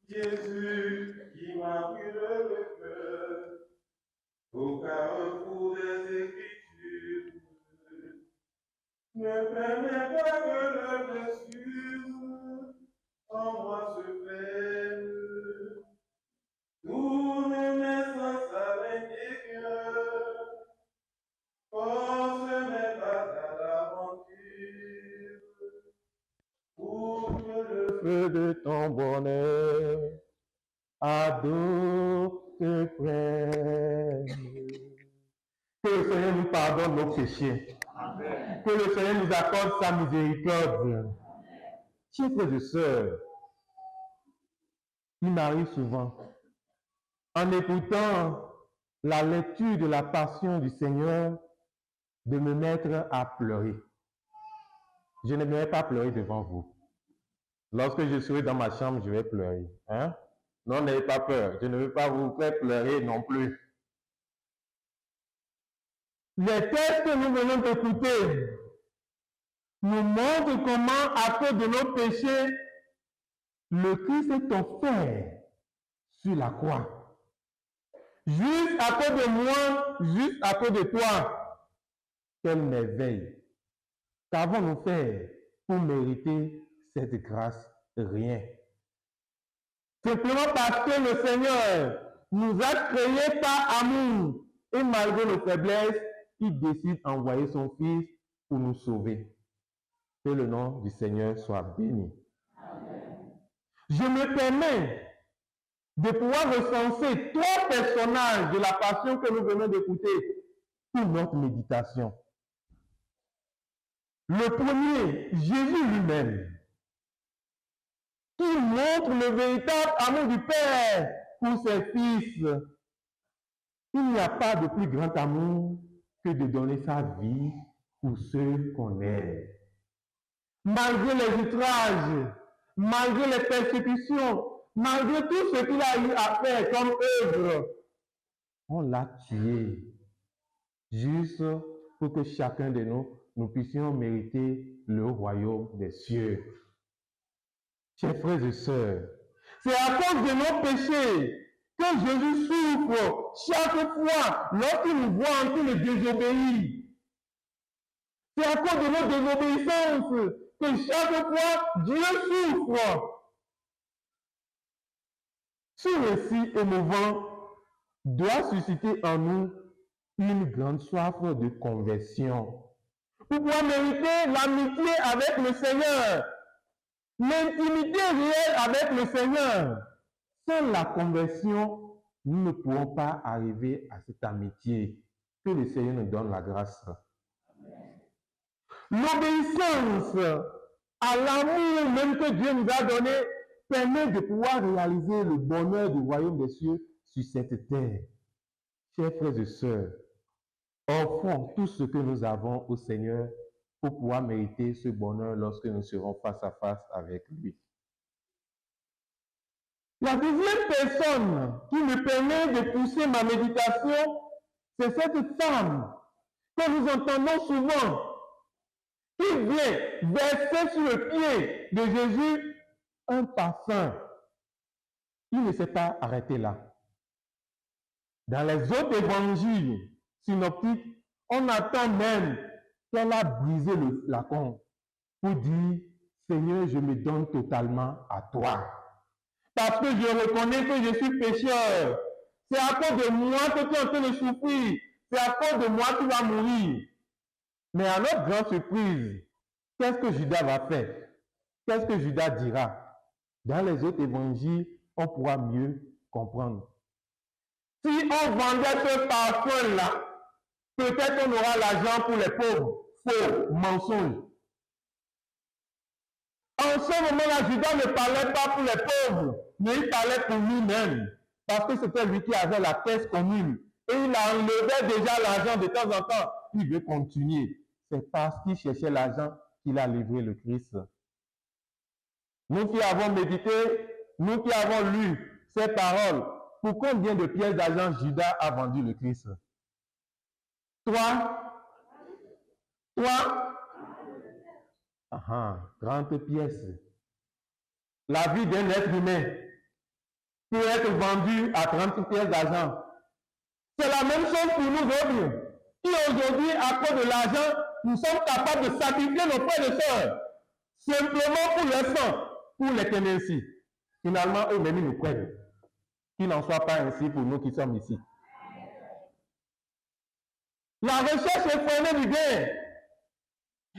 Jésus qui m'a pris le cœur au carrefour des Écritures, ne permets pas que le blessure en moi se perde. Tourne mes sens à l'intérieur, force mes pas à l'aventure, pour que le feu de ton bonheur à dos te prenne. Que le Seigneur nous pardonne nos péchés. Amen. Que le Seigneur nous accorde sa miséricorde. Chers frères et sœurs, il m'arrive souvent, en écoutant la lecture de la passion du Seigneur, de me mettre à pleurer. Je n'aimerais pas pleurer devant vous. Lorsque je serai dans ma chambre, je vais pleurer. Hein? Non, n'ayez pas peur. Je ne veux pas vous faire pleurer non plus. Les textes que nous venons d'écouter nous montrent comment, à cause de nos péchés, le Christ est offert sur la croix. Juste à cause de moi, juste à cause de toi. Quelle merveille! Qu'avons-nous fait pour mériter cette grâce? Rien. Simplement parce que le Seigneur nous a créés par amour et malgré nos faiblesses, il décide d'envoyer son Fils pour nous sauver. Que le nom du Seigneur soit béni. Amen. Je me permets de pouvoir recenser 3 personnages de la passion que nous venons d'écouter pour notre méditation. Le premier, Jésus lui-même, qui montre le véritable amour du Père pour ses fils. Il n'y a pas de plus grand amour que de donner sa vie pour ceux qu'on aime. Malgré les outrages, malgré les persécutions, malgré tout ce qu'il a eu à faire comme œuvre, on l'a tué. Juste pour que chacun de nous puissions mériter le royaume des cieux. Chers frères et sœurs, c'est à cause de nos péchés que Jésus souffre chaque fois lorsqu'il nous voit en train de désobéir. C'est à cause de nos désobéissances que chaque fois Dieu souffre. Ce récit émouvant doit susciter en nous une grande soif de conversion pour pouvoir mériter l'amitié avec le Seigneur, l'intimité réelle avec le Seigneur. Sans la conversion, nous ne pourrons pas arriver à cette amitié. Que le Seigneur nous donne la grâce. L'obéissance à l'amour même que Dieu nous a donné permet de pouvoir réaliser le bonheur du royaume des cieux sur cette terre. Chers frères et sœurs, offrons tout ce que nous avons au Seigneur pour pouvoir mériter ce bonheur lorsque nous serons face à face avec lui. La deuxième personne qui me permet de pousser ma méditation, c'est cette femme que nous entendons souvent, qui vient verser sur le pied de Jésus un parfum. Il ne s'est pas arrêté là. Dans les autres évangiles synoptiques, on attend même qu'elle a brisé le flacon pour dire « Seigneur, je me donne totalement à toi. Parce que je reconnais que je suis pécheur. C'est à cause de moi que tu es en train de souffrir. C'est à cause de moi que tu vas mourir. » Mais à notre grande surprise, qu'est-ce que Judas va faire? Qu'est-ce que Judas dira? Dans les autres évangiles, on pourra mieux comprendre. Si on vendait ce parfum-là, peut-être on aura l'argent pour les pauvres. Faux, mensonge. En ce moment-là, Judas ne parlait pas pour les pauvres, mais il parlait pour lui-même. Parce que c'était lui qui avait la caisse commune. Et il enlevait déjà l'argent de temps en temps. Il veut continuer. C'est parce qu'il cherchait l'argent qu'il a livré le Christ. Nous qui avons médité, nous qui avons lu ces paroles, pour combien de pièces d'argent Judas a vendu le Christ? Toi, 30 pièces. La vie d'un être humain peut être vendue à 30 pièces d'argent. C'est la même chose pour nous autres. Qui aujourd'hui, à cause de l'argent, nous sommes capables de sacrifier nos frères et sœurs, simplement pour le sang, pour l'éternité. Finalement, eux-mêmes nous prennent. Qu'il n'en soit pas ainsi pour nous qui sommes ici. La recherche est freinée du bien.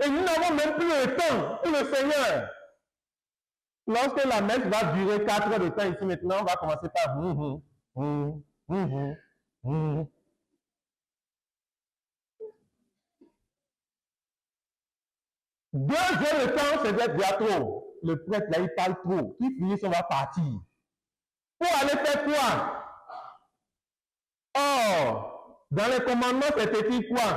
Et nous n'avons même plus le temps pour le Seigneur. Lorsque la messe va durer 4 heures de temps ici maintenant, on va commencer par 2 heures de temps, c'est déjà trop. Le prêtre là, il parle trop. Qui finit, on va partir. Pour aller faire quoi? Or, dans les commandements, c'est écrit quoi?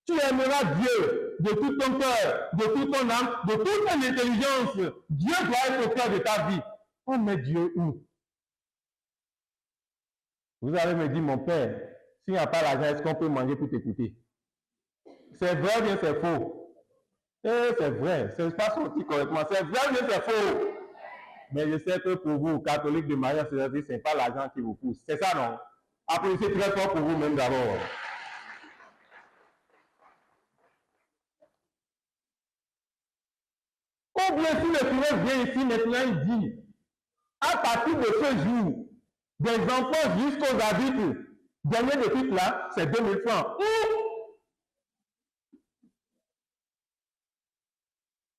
Tu aimeras Dieu de tout ton cœur, de toute ton âme, de toute ton intelligence. Dieu doit être au cœur de ta vie. On met Dieu où? Vous allez me dire, mon père, s'il n'y a pas l'argent, est-ce qu'on peut manger pour t'écouter? C'est vrai ou bien c'est faux? Eh, c'est vrai, c'est pas sorti correctement. C'est vrai ou bien c'est faux? Mais je sais que pour vous, catholiques de Marie, ce n'est pas l'argent qui vous pousse. C'est ça, non? Applaudissez très fort pour vous-même d'abord. Ou bien si le Seigneur vient ici maintenant, il dit, à partir de ce jour, des enfants jusqu'aux adultes, dernier de tout là, c'est 2000 francs.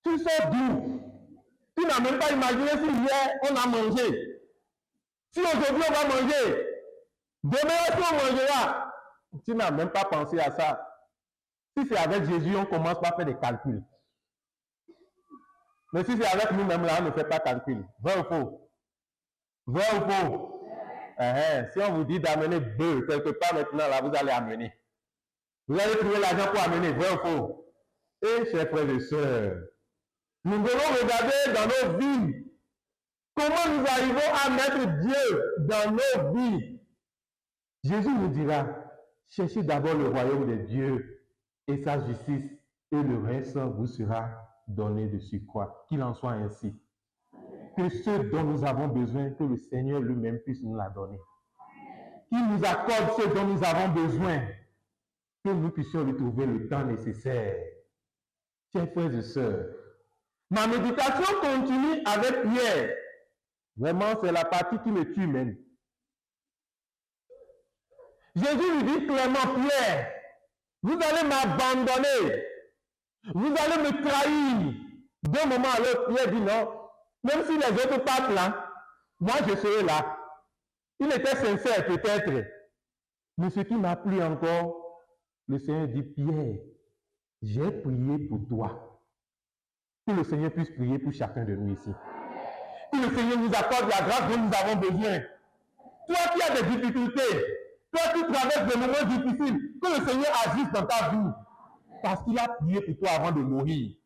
Tu sors d'où? Tu n'as même pas imaginé si hier on a mangé. Si aujourd'hui on va manger, demain est-ce qu'on mangera? Tu n'as même pas pensé à ça. Si c'est avec Jésus, on commence par faire des calculs. Mais si c'est avec nous-mêmes là, on ne fait pas calcul. Vrai ou faux? Vrai ou faux? Si on vous dit d'amener bœuf quelque part maintenant, là, vous allez amener. Vous allez trouver l'argent pour amener. Vrai ou faux? Et chers frères et sœurs, nous devons regarder dans nos vies comment nous arrivons à mettre Dieu dans nos vies. Jésus nous dira, cherchez d'abord le royaume de Dieu et sa justice, et le reste vous sera donné de surcroît. Qu'il en soit ainsi. Que ce dont nous avons besoin, que le Seigneur lui-même puisse nous la donner. Qu'il nous accorde ce dont nous avons besoin, que nous puissions lui trouver le temps nécessaire. Chers frères et sœurs, ma méditation continue avec Pierre. Vraiment, c'est la partie qui me tue même. Jésus lui dit clairement, Pierre, vous allez m'abandonner. Vous allez me trahir. D'un moment à l'autre, Pierre dit non. Même si les autres partent là, moi je serai là. Il était sincère peut-être. Mais ce qui m'a plu encore, le Seigneur dit, Pierre, j'ai prié pour toi. Que le Seigneur puisse prier pour chacun de nous ici. Que le Seigneur nous accorde la grâce dont nous avons besoin. Toi qui as des difficultés, toi qui traverses des moments difficiles, que le Seigneur agisse dans ta vie. Parce qu'il a prié pour toi avant de mourir.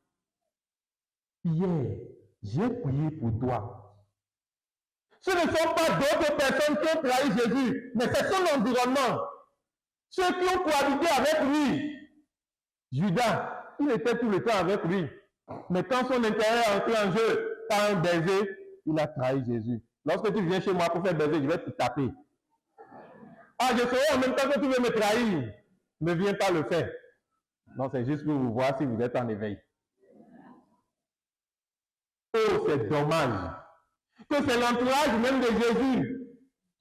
Pierre, j'ai prié pour toi. Ce ne sont pas d'autres personnes qui ont trahi Jésus, mais c'est son environnement. Ceux qui ont cohabité avec lui. Judas, il était tout le temps avec lui. Mais quand son intérêt est entré en jeu par un baiser, il a trahi Jésus. Lorsque tu viens chez moi pour faire baiser, je vais te taper. Ah, je serai en même temps que tu veux me trahir. Ne viens pas le faire. Non, c'est juste pour vous voir si vous êtes en éveil. Oh, c'est dommage que c'est l'entourage même de Jésus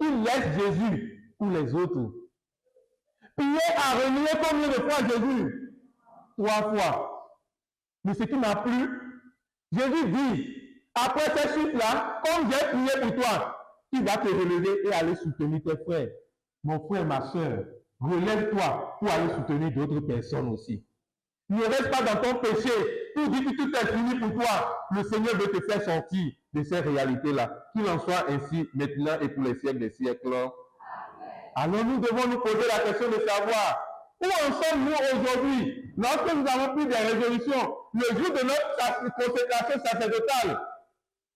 qui laisse Jésus pour les autres. Pierre a renié combien de fois Jésus? 3 fois. Mais ce qui m'a plu, Jésus dit, après ces chutes-là, comme j'ai prié pour toi, tu vas te relever et aller soutenir tes frères. Mon frère, ma soeur, relève-toi pour aller soutenir d'autres personnes aussi. Ne reste pas dans ton péché pour dire que tout est fini pour toi. Le Seigneur veut te faire sortir de ces réalités-là. Qu'il en soit ainsi maintenant et pour les siècles des siècles. Alors nous devons nous poser la question de savoir où en sommes-nous aujourd'hui lorsque nous avons pris des résolutions. Le jour de notre consécration sacerdotale,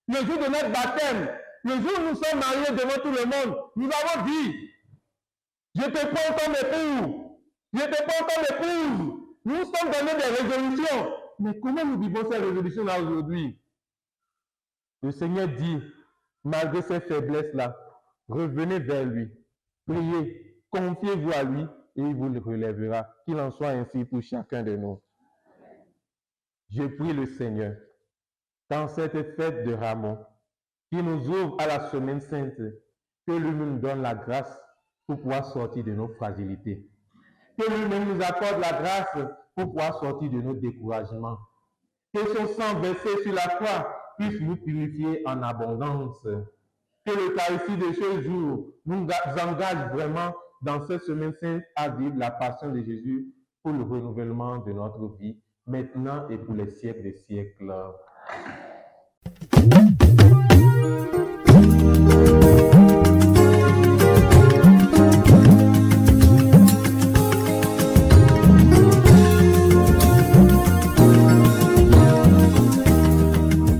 le jour de notre baptême, le jour où nous sommes mariés devant tout le monde, nous avons dit, je te prends comme époux, je te prends comme épouse. Nous sommes donnés des résolutions. mais comment nous vivons ces résolutions-là aujourd'hui? Le Seigneur dit, malgré ces faiblesses-là, revenez vers lui, priez, confiez-vous à lui et il vous le relèvera. Qu'il en soit ainsi pour chacun de nous. Je prie le Seigneur, dans cette fête de Rameau, qui nous ouvre à la semaine sainte, que lui-même nous donne la grâce pour pouvoir sortir de nos fragilités. Que lui-même nous accorde la grâce pour pouvoir sortir de nos découragements. Que son sang versé sur la croix puisse nous purifier en abondance. Que l'Eucharistie de ce jour nous engage vraiment dans cette semaine sainte à vivre la passion de Jésus pour le renouvellement de notre vie, maintenant et pour les siècles des siècles.